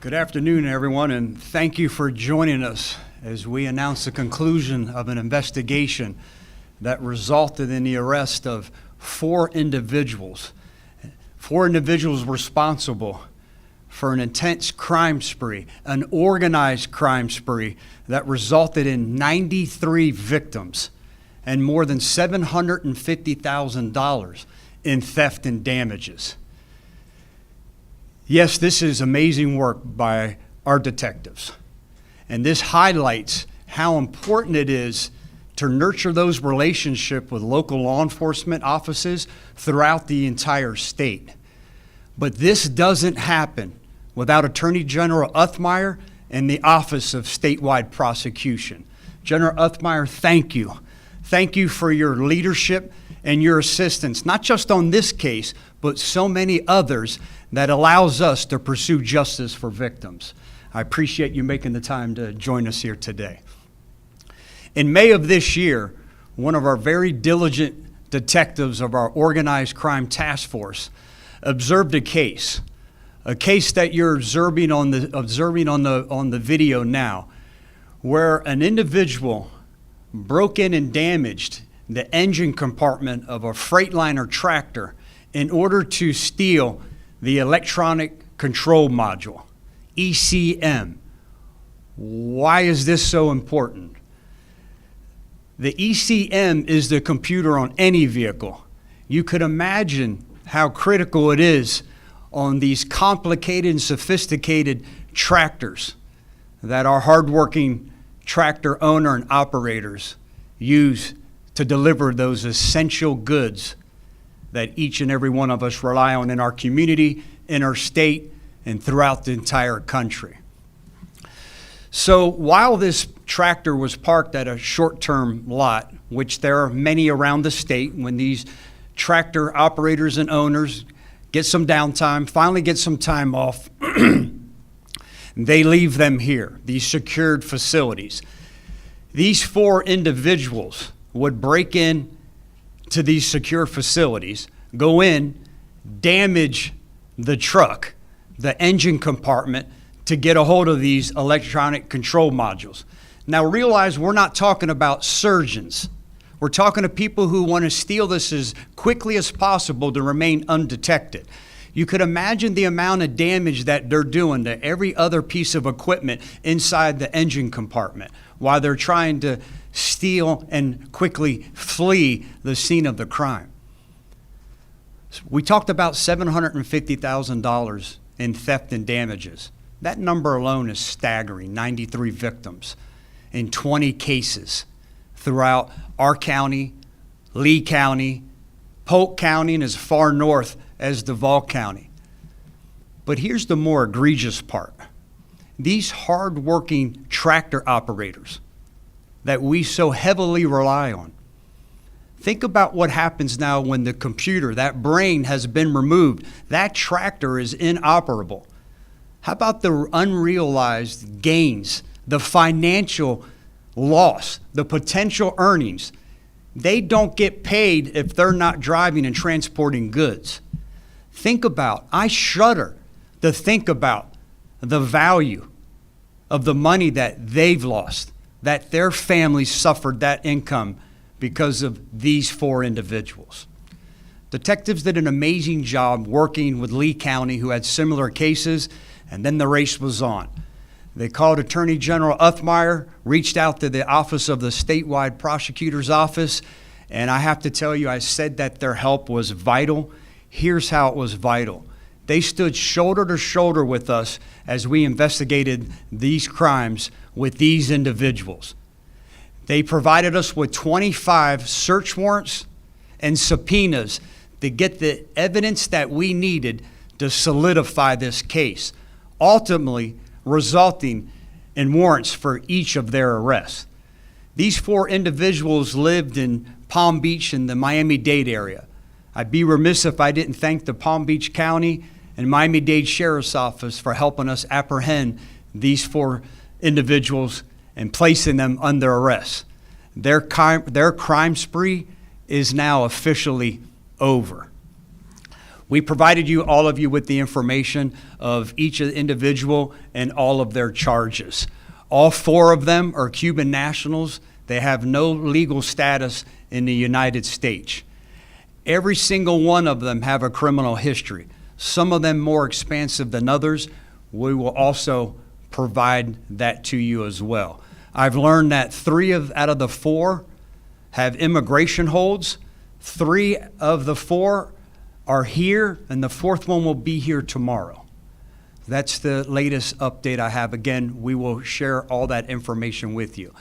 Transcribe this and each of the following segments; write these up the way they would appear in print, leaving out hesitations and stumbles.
Good afternoon, everyone, and thank you for joining us as we announce the conclusion of an investigation that resulted in the arrest of four individuals responsible for an intense crime spree, an organized crime spree that resulted in 93 victims and more than $750,000 in theft and damages. Yes, this is amazing work by our detectives, and this highlights how important it is to nurture those relationships with local law enforcement offices throughout the entire state. But this doesn't happen without Attorney General Uthmeier and the Office of Statewide Prosecution. General Uthmeier, thank you. Thank you for your leadership and your assistance, not just on this case, but so many others that allows us to pursue justice for victims. I appreciate you making the time to join us here today. In May of this year, one of our very diligent detectives of our organized crime task force observed a case that you're observing on the video now, where an individual broke in and damaged the engine compartment of a Freightliner tractor in order to steal the electronic control module, ECM. Why is this so important? The ECM is the computer on any vehicle. You could imagine how critical it is on these complicated and sophisticated tractors that our hardworking tractor owner and operators use to deliver those essential goods that each and every one of us rely on in our community, in our state, and throughout the entire country. So while this tractor was parked at a short-term lot, which there are many around the state, when these tractor operators and owners get some downtime, finally get some time off, they leave them here, these secured facilities. These four individuals would break in to these secure facilities, go in, damage the truck, the engine compartment, to get a hold of these electronic control modules. Now realize we're not talking about surgeons. We're talking to people who want to steal this as quickly as possible to remain undetected. You could imagine the amount of damage that they're doing to every other piece of equipment inside the engine compartment while they're trying to steal and quickly flee the scene of the crime. We talked about $750,000 in theft and damages. That number alone is staggering, 93 victims in 20 cases throughout our county, Lee County, Polk County, and as far north as Duval County. But here's the more egregious part. These hard-working tractor operators that we so heavily rely on. Think about what happens now when the computer, that brain, has been removed. That tractor is inoperable. How about the unrealized gains, the financial loss, the potential earnings? They don't get paid if they're not driving and transporting goods. I shudder to think about the value of the money that they've lost, that their families suffered that income because of these four individuals. Detectives did an amazing job working with Lee County, who had similar cases, and then the race was on. They called Attorney General Uthmeier, reached out to the Office of the Statewide Prosecutor's Office, and I have to tell you, I said that their help was vital. Here's how it was vital. They stood shoulder to shoulder with us as we investigated these crimes with these individuals. They provided us with 25 search warrants and subpoenas to get the evidence that we needed to solidify this case, ultimately resulting in warrants for each of their arrests. These four individuals lived in Palm Beach and the Miami-Dade area. I'd be remiss if I didn't thank the Palm Beach County and Miami-Dade Sheriff's Office for helping us apprehend these four individuals and placing them under arrest. Their crime spree is now officially over. We provided all of you with the information of each individual and all of their charges. All 4 of them are Cuban nationals. They have no legal status in the United States. Every single one of them have a criminal history, some of them more expansive than others. We will also provide that to you as well. I've learned that 3 out of the 4 have immigration holds. 3 of the 4 are here, and the 4th one will be here tomorrow. That's the latest update I have. Again, we will share all that information with you.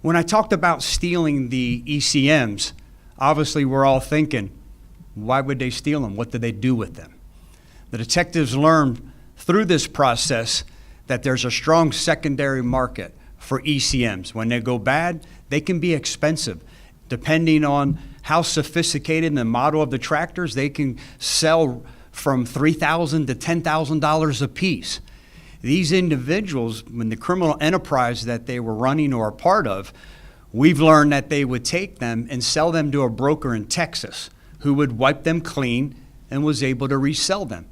When I talked about stealing the ECMs, obviously we're all thinking, why would they steal them? What did they do with them? The detectives learned through this process that there's a strong secondary market for ECMs. When they go bad, they can be expensive. Depending on how sophisticated the model of the tractors, they can sell from $3,000 to $10,000 a piece. These individuals, when the criminal enterprise that they were running or a part of, we've learned that they would take them and sell them to a broker in Texas who would wipe them clean and was able to resell them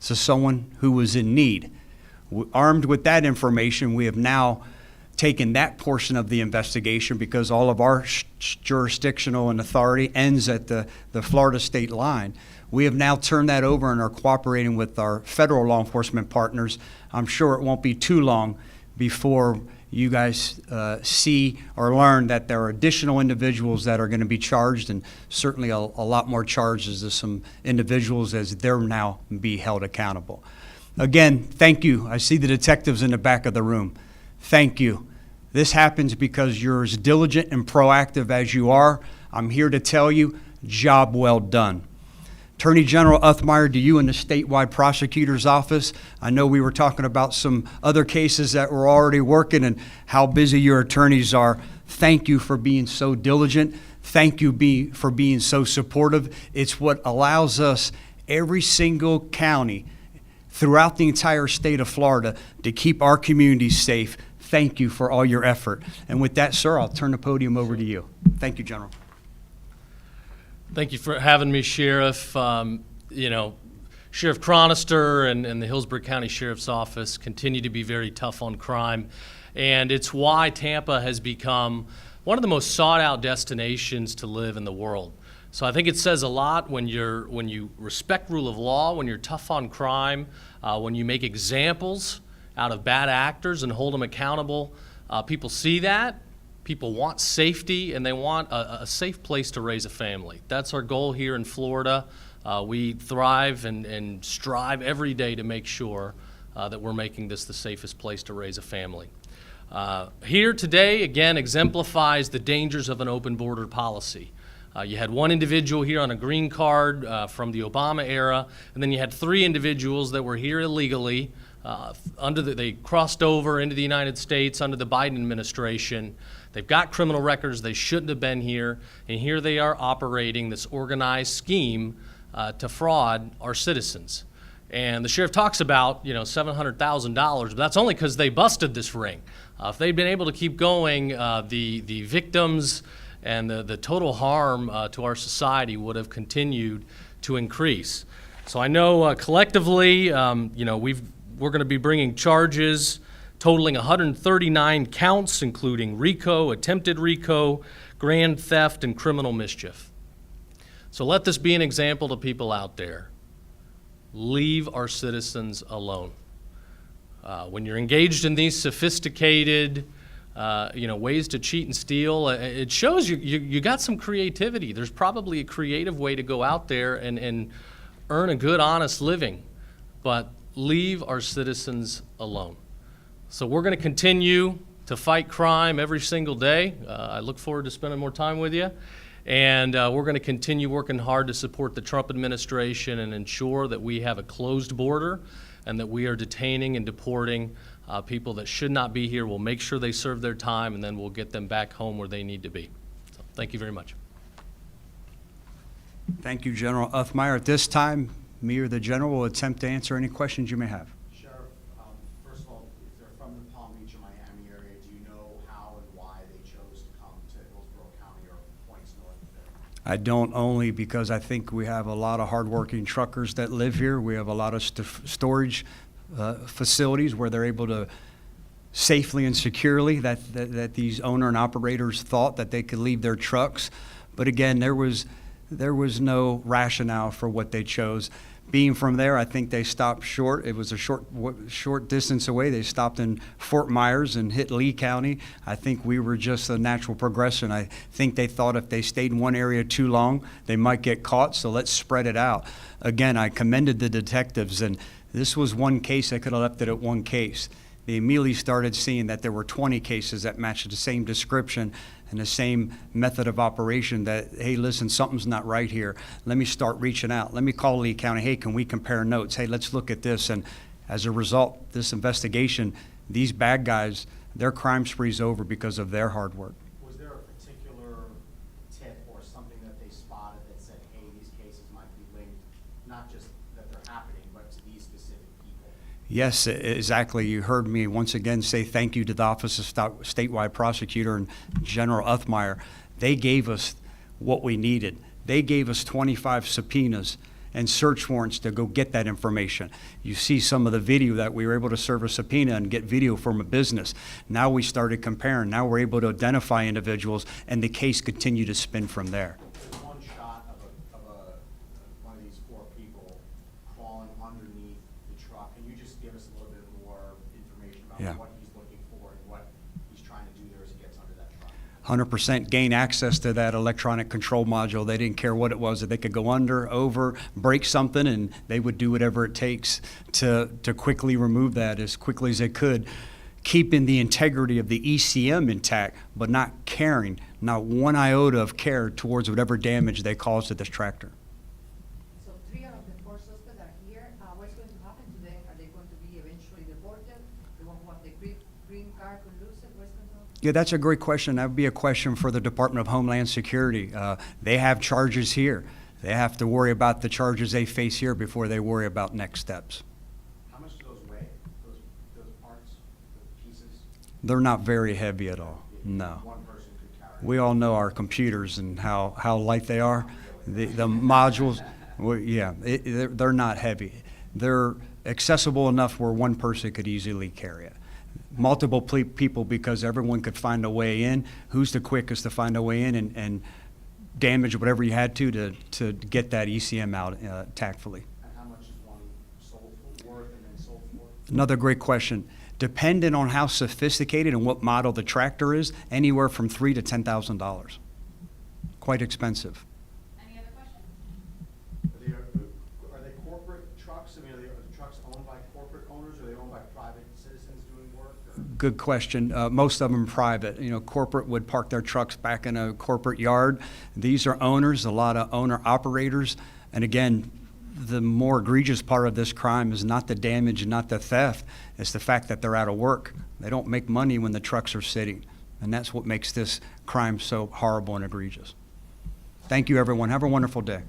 to someone who was in need. Armed with that information, we have now taken that portion of the investigation, because all of our jurisdictional and authority ends at the Florida state line. We have now turned that over and are cooperating with our federal law enforcement partners. I'm sure it won't be too long before you guys see or learn that there are additional individuals that are going to be charged, and certainly a lot more charges of some individuals as they're now be held accountable. Again, thank you. I see the detectives in the back of the room. Thank you. This happens because you're as diligent and proactive as you are. I'm here to tell you, job well done. Attorney General Uthmeier, to you and the statewide prosecutor's office, I know we were talking about some other cases that were already working and how busy your attorneys are. Thank you for being so diligent. Thank you for being so supportive. It's what allows us, every single county throughout the entire state of Florida, to keep our communities safe. Thank you for all your effort. And with that, sir, I'll turn the podium over to you. Thank you, General. Thank you for having me, Sheriff. Sheriff Chronister and the Hillsborough County Sheriff's Office continue to be very tough on crime. And it's why Tampa has become one of the most sought-out destinations to live in the world. So I think it says a lot when you respect rule of law, when you're tough on crime, when you make examples out of bad actors and hold them accountable. People see that. People want safety, and they want a safe place to raise a family. That's our goal here in Florida. We thrive and strive every day to make sure that we're making this the safest place to raise a family. Here today, again, exemplifies the dangers of an open border policy. You had one individual here on a green card from the Obama era, and then you had 3 individuals that were here illegally. They crossed over into the United States under the Biden administration. They've got criminal records. They shouldn't have been here, and here they are operating this organized scheme to fraud our citizens. And the sheriff talks about, $700,000, but that's only because they busted this ring. If they'd been able to keep going, the victims and the total harm to our society would have continued to increase. So I know collectively, we're going to be bringing charges totaling 139 counts, including RICO, attempted RICO, grand theft, and criminal mischief. So let this be an example to people out there. Leave our citizens alone. When you're engaged in these sophisticated ways to cheat and steal, it shows you got some creativity. There's probably a creative way to go out there and earn a good, honest living, but leave our citizens alone. So we're going to continue to fight crime every single day. I look forward to spending more time with you, and we're going to continue working hard to support the Trump administration and ensure that we have a closed border and that we are detaining and deporting people that should not be here. We'll make sure they serve their time, and then we'll get them back home where they need to be. So, thank you very much. Thank you, General Uthmeier. At this time, me or the General will attempt to answer any questions you may have. Sheriff, first of all, if they're from the Palm Beach or Miami area, do you know how and why they chose to come to Hillsborough County or points north of there? I don't, only because I think we have a lot of hardworking truckers that live here. We have a lot of storage facilities where they're able to safely and securely, that these owner and operators thought that they could leave their trucks. But again, there was no rationale for what they chose. Being from there, I think they stopped short. It was a short distance away. They stopped in Fort Myers and hit Lee County. I think we were just a natural progression. I think they thought if they stayed in one area too long, they might get caught, so let's spread it out. Again, I commended the detectives, and this was one case. I could have left it at one case. They immediately started seeing that there were 20 cases that matched the same description and the same method of operation, that, hey, listen, something's not right here. Let me start reaching out. Let me call Lee County. Hey, can we compare notes? Hey, let's look at this. And as a result, this investigation, these bad guys, their crime spree's over because of their hard work. Was there a particular tip or something that they spotted that said, hey, these cases might be linked, not just that they're happening, but to these specific people? Yes, exactly. You heard me once again say thank you to the Office of Statewide Prosecutor and General Uthmeier. They gave us what we needed. They gave us 25 subpoenas and search warrants to go get that information. You see some of the video that we were able to serve a subpoena and get video from a business. Now we started comparing. Now we're able to identify individuals, and the case continued to spin from there. There's one shot of one of these four people crawling underneath the truck. Can you just give us a little bit more information about Yeah. what he's looking for and what he's trying to do there as he gets under that truck? 100% gain access to that electronic control module. They didn't care what it was, that they could go under, over, break something, and they would do whatever it takes to quickly remove that as quickly as they could, keeping the integrity of the ECM intact, but not caring, not one iota of care towards whatever damage they caused to this tractor. So 3 out of the 4 suspects are here. What's going to happen to them? Are they going to be eventually deported? The one who have the green card could lose it? What's going to happen? Yeah, that's a great question. That would be a question for the Department of Homeland Security. They have charges here. They have to worry about the charges they face here before they worry about next steps. How much do those weigh, those parts, the pieces? They're not very heavy at all, no. One person could carry. We all know our computers and how light they are. The modules, well, yeah, they're not heavy. They're accessible enough where one person could easily carry it. Multiple people, because everyone could find a way in. Who's the quickest to find a way in and damage whatever you had to get that ECM out tactfully? And how much is one sold for, worth and then sold for? Another great question. Depending on how sophisticated and what model the tractor is, anywhere from $3,000 to $10,000. Quite expensive. Any other questions? Are they corporate trucks? I mean, are the trucks owned by corporate owners, or are they owned by private citizens doing work? Or? Good question. Most of them private. You know, corporate would park their trucks back in a corporate yard. These are owners, a lot of owner operators. And again, the more egregious part of this crime is not the damage and not the theft. It's the fact that they're out of work. They don't make money when the trucks are sitting. And that's what makes this crime so horrible and egregious. Thank you, everyone. Have a wonderful day.